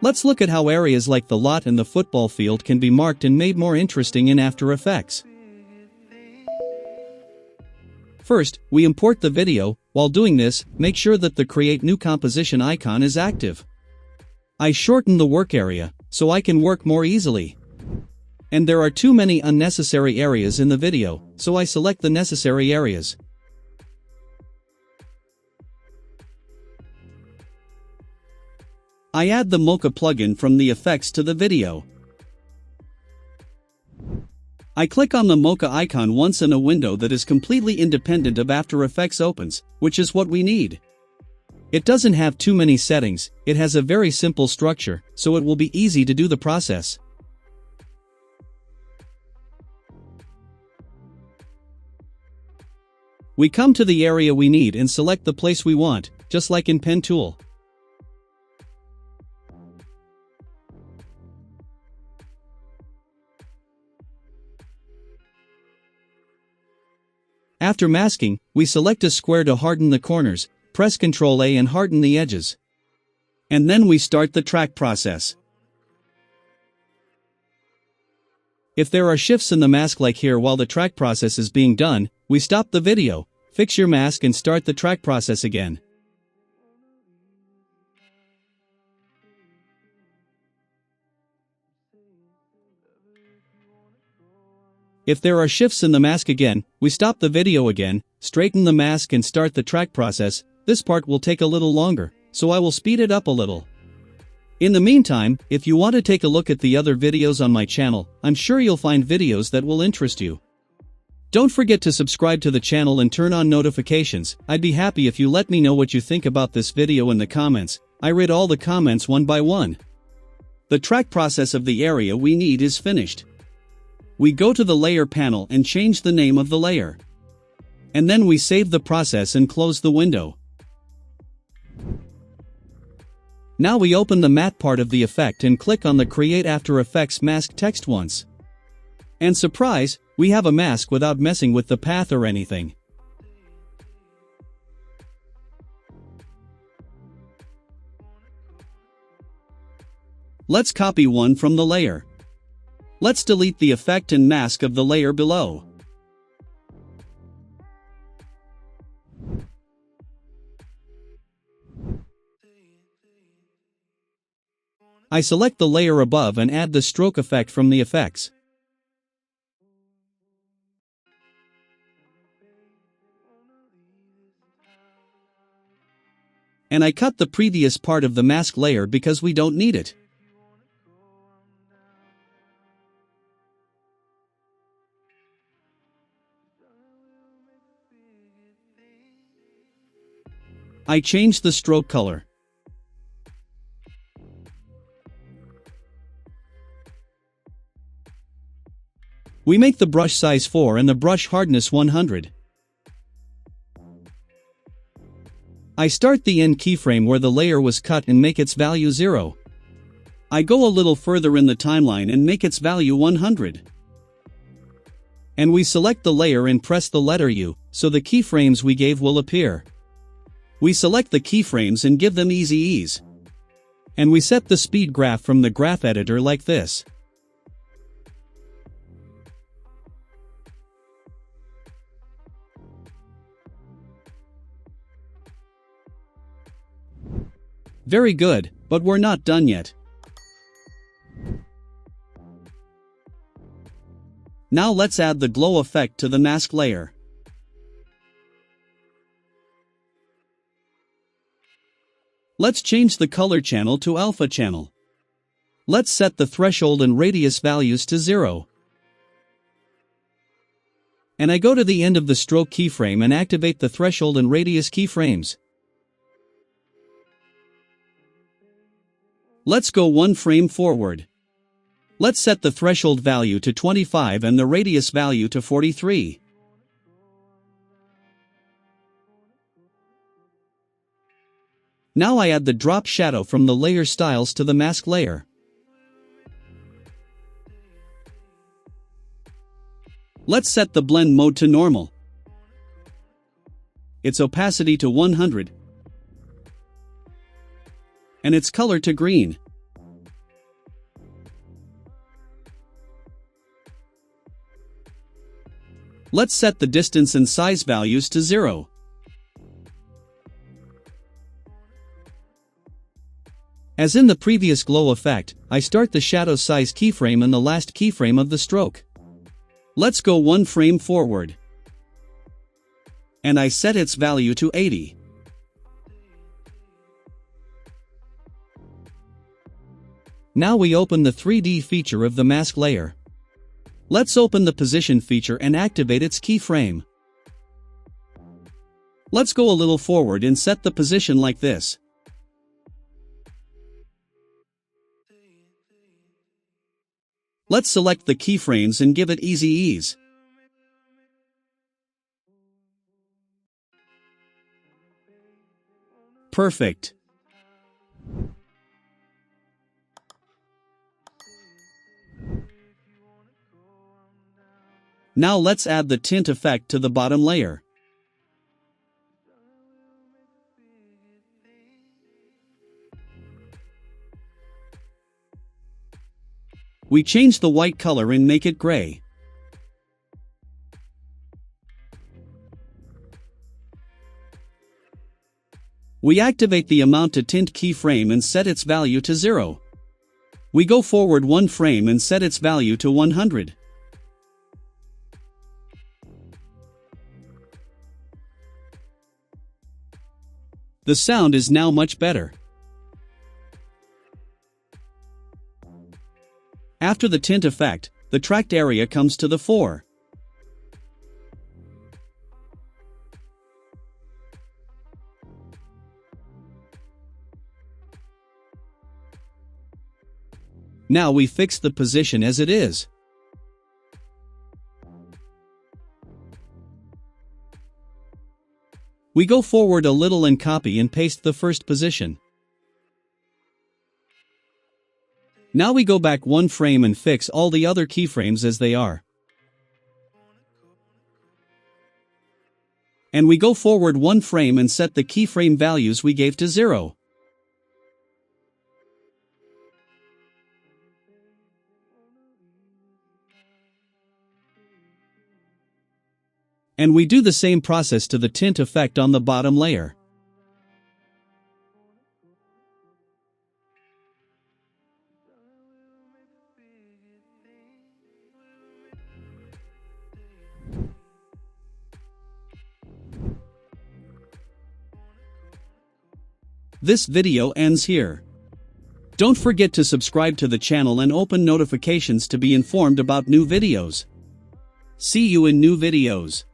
Let's look at how areas like the lot and the football field can be marked and made more interesting in After Effects. First, we import the video. While doing this, make sure that the Create New Composition icon is active. I shorten the work area, so I can work more easily. And there are too many unnecessary areas in the video, so I select the necessary areas. I add the Mocha plugin from the effects to the video. I click on the Mocha icon once and a window that is completely independent of After Effects opens, which is what we need. It doesn't have too many settings, it has a very simple structure, so it will be easy to do the process. We come to the area we need and select the place we want, just like in Pen Tool. After masking, we select a square to harden the corners, press Ctrl A and harden the edges. And then we start the track process. If there are shifts in the mask like here while the track process is being done, we stop the video, fix your mask and start the track process again. If there are shifts in the mask again, we stop the video again, straighten the mask and start the track process. This part will take a little longer, so I will speed it up a little. In the meantime, if you want to take a look at the other videos on my channel, I'm sure you'll find videos that will interest you. Don't forget to subscribe to the channel and turn on notifications. I'd be happy if you let me know what you think about this video in the comments. I read all the comments one by one. The track process of the area we need is finished. We go to the layer panel and change the name of the layer. And then we save the process and close the window. Now we open the matte part of the effect and click on the Create After Effects mask text once. And surprise, we have a mask without messing with the path or anything. Let's copy one from the layer. Let's delete the effect and mask of the layer below. I select the layer above and add the stroke effect from the effects. And I cut the previous part of the mask layer because we don't need it. I change the stroke color. We make the brush size 4 and the brush hardness 100. I start the end keyframe where the layer was cut and make its value 0. I go a little further in the timeline and make its value 100. And we select the layer and press the letter U, so the keyframes we gave will appear. We select the keyframes and give them easy ease. And we set the speed graph from the graph editor like this. Very good, but we're not done yet. Now let's add the glow effect to the mask layer. Let's change the color channel to alpha channel. Let's set the threshold and radius values to 0. And I go to the end of the stroke keyframe and activate the threshold and radius keyframes. Let's go one frame forward. Let's set the threshold value to 25 and the radius value to 43. Now I add the drop shadow from the layer styles to the mask layer. Let's set the blend mode to normal. Its opacity to 100. And its color to green. Let's set the distance and size values to 0. As in the previous glow effect, I start the shadow size keyframe in the last keyframe of the stroke. Let's go one frame forward. And I set its value to 80. Now we open the 3D feature of the mask layer. Let's open the position feature and activate its keyframe. Let's go a little forward and set the position like this. Let's select the keyframes and give it easy ease. Perfect. Now let's add the tint effect to the bottom layer. We change the white color and make it gray. We activate the amount to tint keyframe and set its value to 0. We go forward one frame and set its value to 100. The sound is now much better. After the tint effect, the tracked area comes to the fore. Now we fix the position as it is. We go forward a little and copy and paste the first position. Now we go back one frame and fix all the other keyframes as they are. And we go forward one frame and set the keyframe values we gave to 0. And we do the same process to the tint effect on the bottom layer. This video ends here. Don't forget to subscribe to the channel and open notifications to be informed about new videos. See you in new videos.